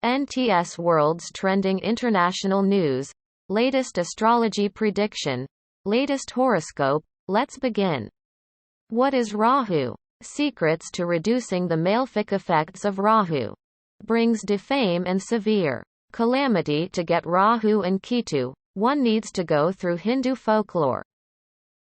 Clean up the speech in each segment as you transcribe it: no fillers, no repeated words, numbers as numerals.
NTS World's trending international news, latest astrology prediction, latest horoscope. Let's begin. What is Rahu? Secrets to reducing the malefic effects of Rahu. Brings defame and severe calamity. To get Rahu and Ketu, one needs to go through Hindu folklore.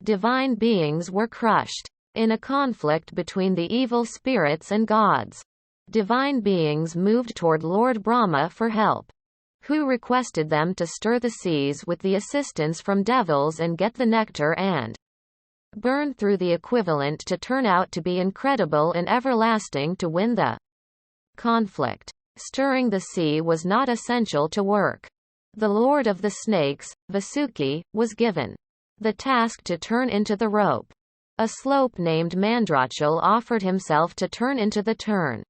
Divine beings were crushed in a conflict between the evil spirits and gods. Divine beings moved toward Lord Brahma for help, who requested them to stir the seas with the assistance from devils and get the nectar and burn through the equivalent to turn out to be incredible and everlasting to win the conflict. Stirring the sea was not essential to work. The Lord of the Snakes, Vasuki, was given the task to turn into the rope. A slope named Mandrachal offered himself to turn into the turn.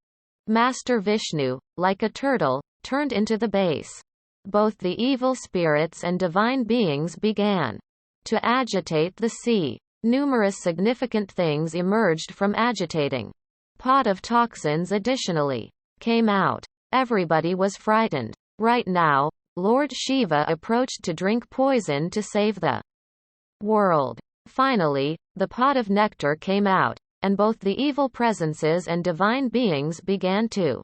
Master Vishnu, like a turtle, turned into the base. Both the evil spirits and divine beings began to agitate the sea. Numerous significant things emerged from agitating pot of toxins. Additionally, came out. Everybody was frightened. Right now, Lord Shiva approached to drink poison to save the world. Finally, the pot of nectar came out, and both the evil presences and divine beings began to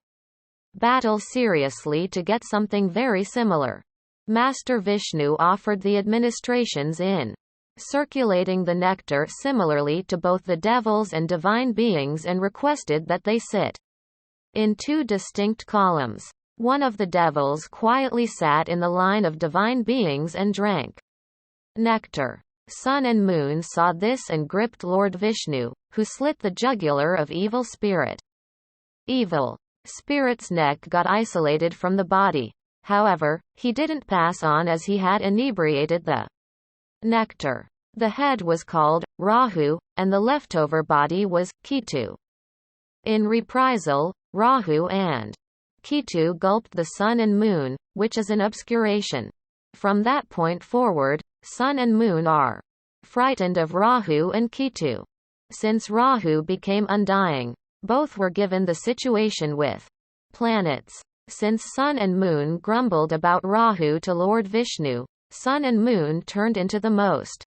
battle seriously to get something very similar. Master Vishnu offered the administrations in circulating the nectar similarly to both the devils and divine beings and requested that they sit in two distinct columns. One of the devils quietly sat in the line of divine beings and drank nectar. Sun and Moon saw this and gripped Lord Vishnu, who slit the jugular of evil spirit. Evil spirit's neck got isolated from the body. However, he didn't pass on as he had inebriated the nectar. The head was called Rahu, and the leftover body was Ketu. In reprisal, Rahu and Ketu gulped the Sun and Moon, which is an obscuration. From that point forward, Sun and Moon are frightened of Rahu and Ketu. Since Rahu became undying, both were given the situation with planets. Since Sun and Moon grumbled about Rahu to Lord Vishnu, Sun and Moon turned into the most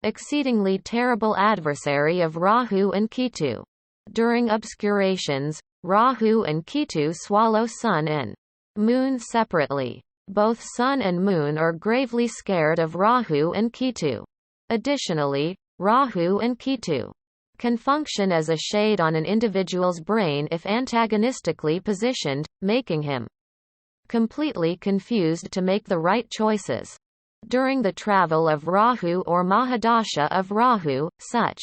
exceedingly terrible adversary of Rahu and Ketu. During obscurations, Rahu and Ketu swallow Sun and Moon separately. Both Sun and Moon are gravely scared of Rahu and Ketu. Additionally, Rahu and Ketu can function as a shade on an individual's brain if antagonistically positioned, making him completely confused to make the right choices. During the travel of Rahu or Mahadasha of Rahu, such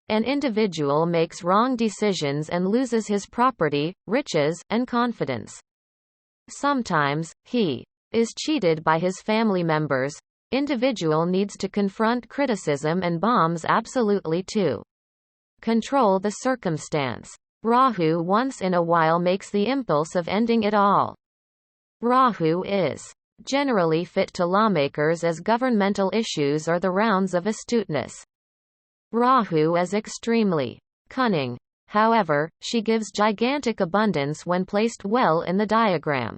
an individual makes wrong decisions and loses his property, riches, and confidence. Sometimes, he is cheated by his family members. Individual needs to confront criticism and bombs absolutely to control the circumstance. Rahu once in a while makes the impulse of ending it all. Rahu is generally fit to lawmakers as governmental issues or the rounds of astuteness. Rahu is extremely cunning. However, she gives gigantic abundance when placed well in the diagram.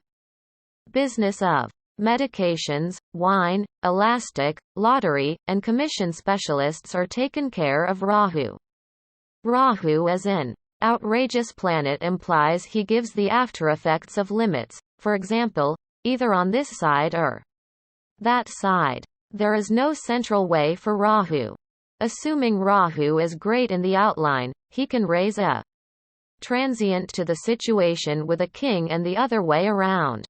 Business of medications, wine, elastic, lottery, and commission specialists are taken care of Rahu. Rahu as an outrageous planet implies he gives the aftereffects of limits, for example, either on this side or that side. There is no central way for Rahu. Assuming Rahu is great in the outline, he can raise a transient to the situation with a king and the other way around.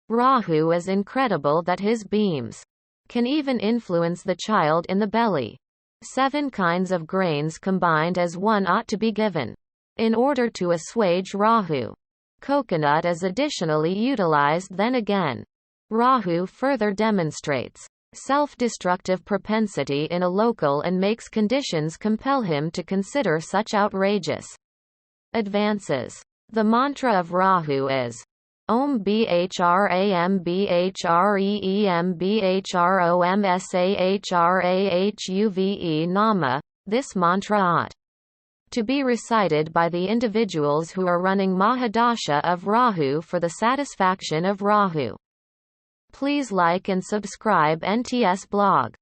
Rahu is incredible that his beams can even influence the child in the belly. 7 kinds of grains combined as one ought to be given in order to assuage Rahu. Coconut is additionally utilized. Then again, Rahu further demonstrates self-destructive propensity in a local and makes conditions compel him to consider such outrageous advances. The mantra of Rahu is Om Bhram Bhreem Bhrom Sahrahuve Nama. This mantra ought to be recited by the individuals who are running Mahadasha of Rahu for the satisfaction of Rahu. Please like and subscribe NTS blog.